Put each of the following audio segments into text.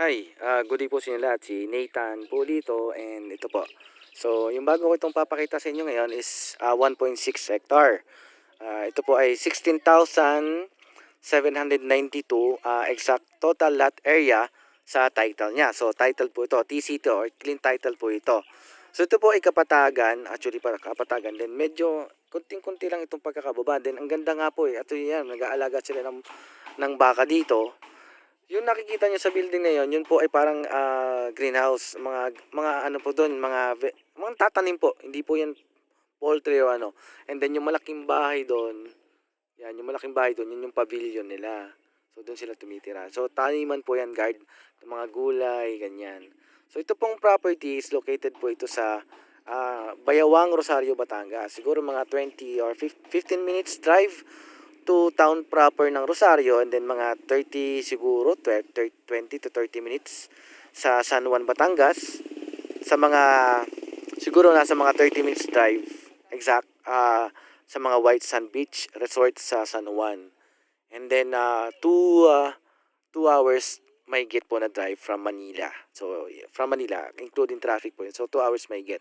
Hi, good day po sa inyo lahat. Si Nathan po dito and ito po. So, yung bago ko itong papakita sa inyo ngayon is 1.6 hectare. Ito po ay 16,792 exact total lot area sa title niya. So, title po ito, TC2 or clean title po ito. So, ito po ay kapatagan, actually para kapatagan din. Medyo kunting-kunti lang itong pagkakababa. Then, ang ganda nga po Ito yan, nag-aalaga sila ng baka dito. Yung nakikita niyo sa building na yun po ay parang greenhouse, mga ano po doon, mga tatanim po, hindi po yan poultry o ano. And then yung malaking bahay doon, yung malaking bahay doon, yun yung pavilion nila. So doon sila tumitira. So taniman po yan, guard, mga gulay, ganyan. So ito pong property is located po ito sa Bayawang, Rosario, Batangas. Siguro mga 20 or 15 minutes drive to town proper ng Rosario, and then mga 30 siguro 20 to 30 minutes sa San Juan, Batangas. Sa mga siguro nasa mga 30 minutes drive exact sa mga White Sand Beach Resort sa San Juan. And then 2 hours may get po na drive from Manila. So from Manila including traffic po yun. So 2 hours may get.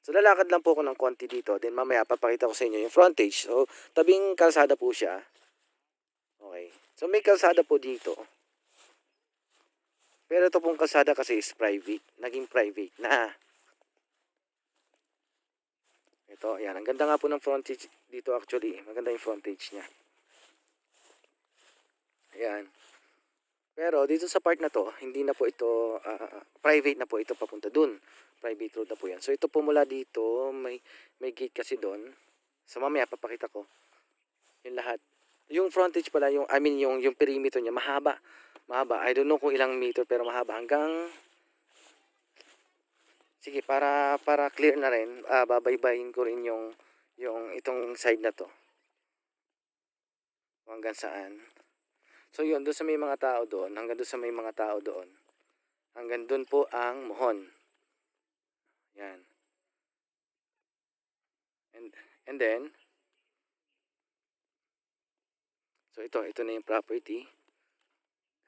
So lalakad lang po ako ng konti dito. Then mamaya papakita ko sa inyo yung frontage. So tabing kalsada po siya. Okay. So may kalsada po dito. Pero ito pong kalsada kasi is private. Naging private na. Ito, ayan. Ang ganda nga po ng frontage dito actually. Maganda yung frontage niya. Ayan. Pero dito sa part na to, hindi na po ito, private na po ito papunta dun. Private road na po yan. So ito po mula dito, may gate kasi doon. So mamaya papakita ko yung lahat. Yung frontage pala, yung perimeter niya, mahaba. Mahaba. I don't know kung ilang meter pero mahaba. Hanggang, sige, para clear na rin, babaybayin ko rin yung itong side na to. Hanggang saan. So yun, doon sa may mga tao doon, hanggang doon sa may mga tao doon. Hanggang doon po ang Mohon. Yan. And then, so ito na yung property.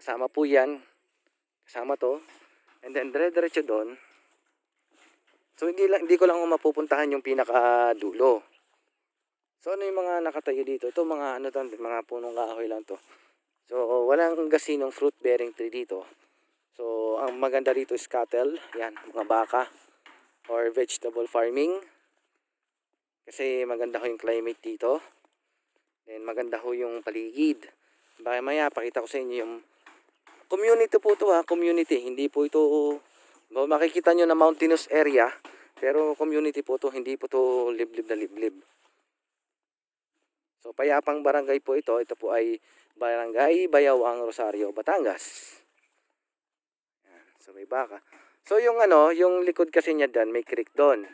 Kasama po yan. Kasama to. And then, dire-diretso doon. So hindi ko lang mapupuntahan yung pinaka-dulo. So ano yung mga nakatayo dito? Ito mga ano to, mga punong kahoy lang to. So walang gasinong fruit bearing tree dito. So ang maganda dito is cattle, yan, mga baka or vegetable farming. Kasi maganda ho yung climate dito. Then maganda ho yung paligid. Baka maya pakita ko sa inyo yung community po to community. Hindi po ito, makikita nyo na mountainous area. Pero community po to, hindi po to liblib na liblib. So payapang barangay po ito. Ito po ay Barangay Bayawang, Rosario, Batangas. Yan. So may baka. So yung yung likod kasi niya dyan, may creek doon.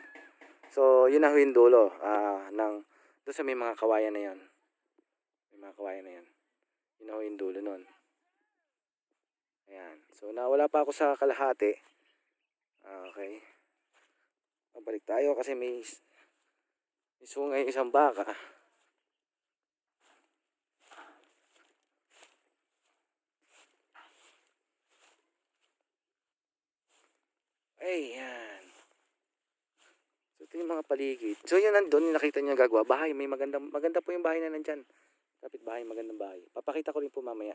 So yun ang yung dulo doon sa may mga kawayan na yan. May mga kawayan na yan. Yun ang yung dulo nun. Ayan. So nawala pa ako sa kalahati. Okay. Pabalik tayo kasi may sungay isang baka. Ayan. So ito yung mga paligid. So yun nandun, nakita niyo gagawa. Bahay, may maganda po yung bahay na nandyan. Kapit bahay, magandang bahay. Papakita ko rin po mamaya.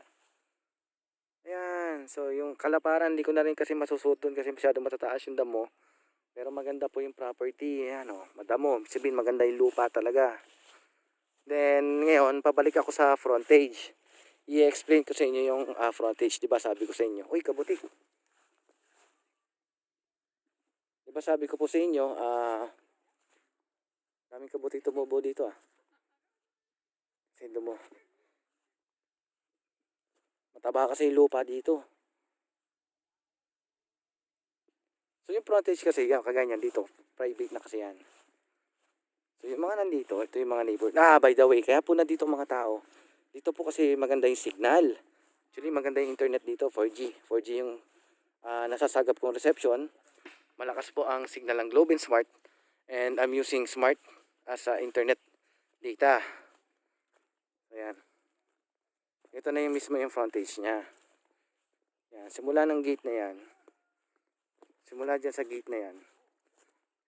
Ayan. So yung kalaparan, hindi ko na rin kasi masusot doon kasi masyado matataas yung damo. Pero maganda po yung property. Ayan madamo. Sabihin maganda yung lupa talaga. Then ngayon, pabalik ako sa frontage. I-explain ko sa inyo yung frontage. Diba sabi ko sa inyo, uy kabuti. Diba sabi ko po sa inyo, daming kabuti tumubo dito Kasi mo. Mataba kasi yung lupa dito. So yung frontage kasi, yan, kaganyan dito. Private na kasi yan. So yung mga nandito, ito yung mga neighbor. By the way, kaya po nandito mga tao. Dito po kasi maganda yung signal. Actually, maganda yung internet dito, 4G. 4G yung nasasagap kong reception. Malakas po ang signal ng Globe and Smart. And I'm using Smart as internet data. Ayan. Ito na yung mismo yung frontage niya. Yan, simula ng gate na yan. Simula dyan sa gate na yan.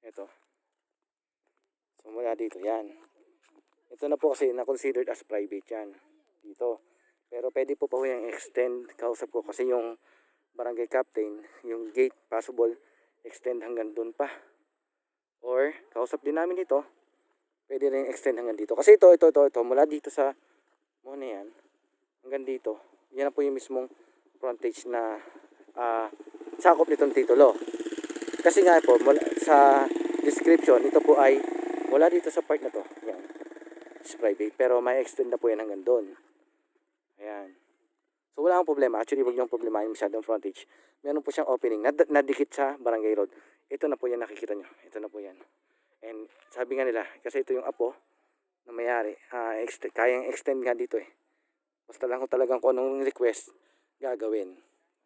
Ito. Simula dito, yan. Ito na po kasi na-considered as private yan. Dito. Pero pwede po pa yung extend. Kausap ko kasi yung barangay captain, yung gate possible extend hanggang doon pa. Or, kausap din namin ito, pwede rin extend hanggang dito. Kasi ito, mula dito sa, muna yan, hanggang dito. Yan na po yung mismong frontage na sakop nitong titulo. Kasi nga po, sa description, ito po ay mula dito sa part na to. Yan. It's private. Pero may extend na po yan hanggang doon. Ayan. So wala akong problema. Actually, huwag niyong problemahin masyadong frontage. Meron po siyang opening nadikit sa Barangay Road. Ito na po yan, nakikita nyo. Ito na po yan. And sabi nga nila, kasi ito yung apo na mayari. Kayang extend nga dito eh. Basta lang kung talagang kung anong request, gagawin.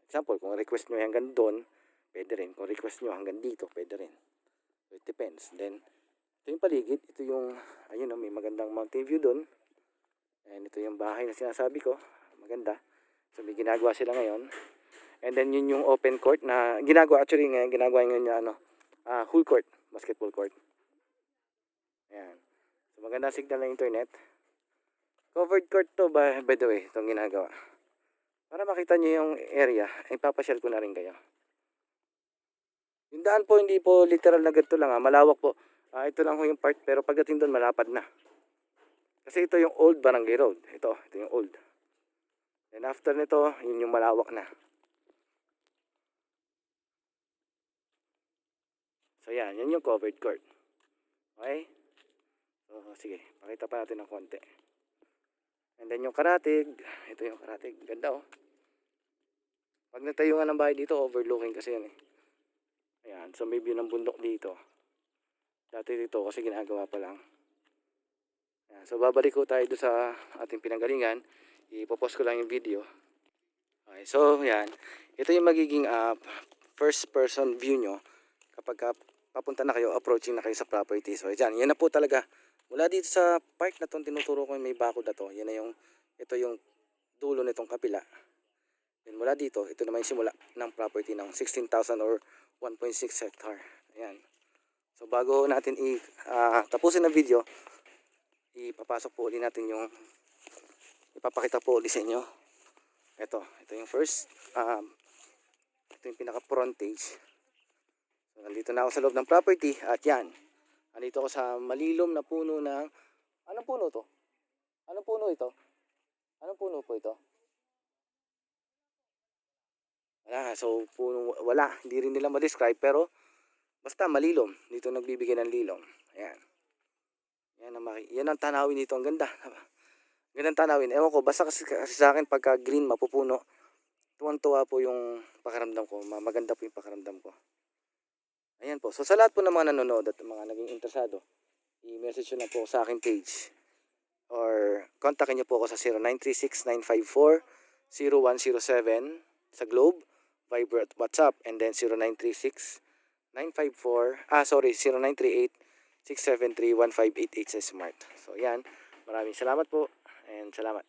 Example, kung request nyo hanggang doon, pwede rin. Kung request nyo hanggang dito, pwede rin. So it depends. Then, ito yung paligid. Ito yung, ayun may magandang mountain view doon. And ito yung bahay na sinasabi ko. Maganda. So may ginagawa sila ngayon. And then yun yung open court na ginagawa actually ngayon, ginagawa ngayon full court, basketball court. Ayan. So maganda signal ng internet. Covered court to by the way, itong ginagawa. Para makita nyo yung area, ipapasyal ko na rin kayo. Yung daan po hindi po literal na ganito lang malawak po. Ito lang po yung part pero pagdating doon malapad na. Kasi ito yung old Barangay Road. Ito yung old. And after nito, yun yung malawak na. So yan, yun yung covered court. Okay? So sige, pakita pa natin ng konti. And then yung karatig, ito yung karatig. Ganda oh. Pag natayungan ng bahay dito, overlooking kasi yan eh. Ayan, so may view ng bundok dito. Dati dito kasi ginagawa pa lang. Ayan, so babalik ko tayo doon sa ating pinanggalingan. Ipopost ko lang yung video. Okay, so yan. Ito yung magiging first person view nyo kapag papunta na kayo, approaching na kayo sa property. So yan na po talaga. Mula dito sa park na itong tinuturo ko may bakod na to. Yan na yung, ito yung dulo nitong kapila. Then mula dito, ito naman yung simula ng property ng 16,000 or 1.6 hectare. Ayan. So bago natin tapusin ang video, ipapasok po ulit natin yung ipapakita po ulit sa inyo. Ito yung first ito yung pinaka frontage. So, nandito na ako sa loob ng property at yan. Nandito ako sa malilom na puno ng anong puno to? Anong puno ito? Anong puno po ito? So puno wala, hindi rin nila ma-describe pero basta malilom. Dito nagbibigay ng lilom. Ayan. Yan ang tanawin dito. Ang ganda. Gandang tanawin. Ewan ko, basta kasi sa akin pagka green mapupuno, tuwang-tuwa po yung pakiramdam ko. Maganda po yung pakiramdam ko. Ayan po. So sa lahat po ng mga nanonood at mga naging interesado, i-message nyo na po sa aking page. Or kontakin nyo po ako sa 0936-954-0107 sa Globe, Viber at WhatsApp. And then 0938-673-1588 sa Smart. So yan. Maraming salamat po and salamat.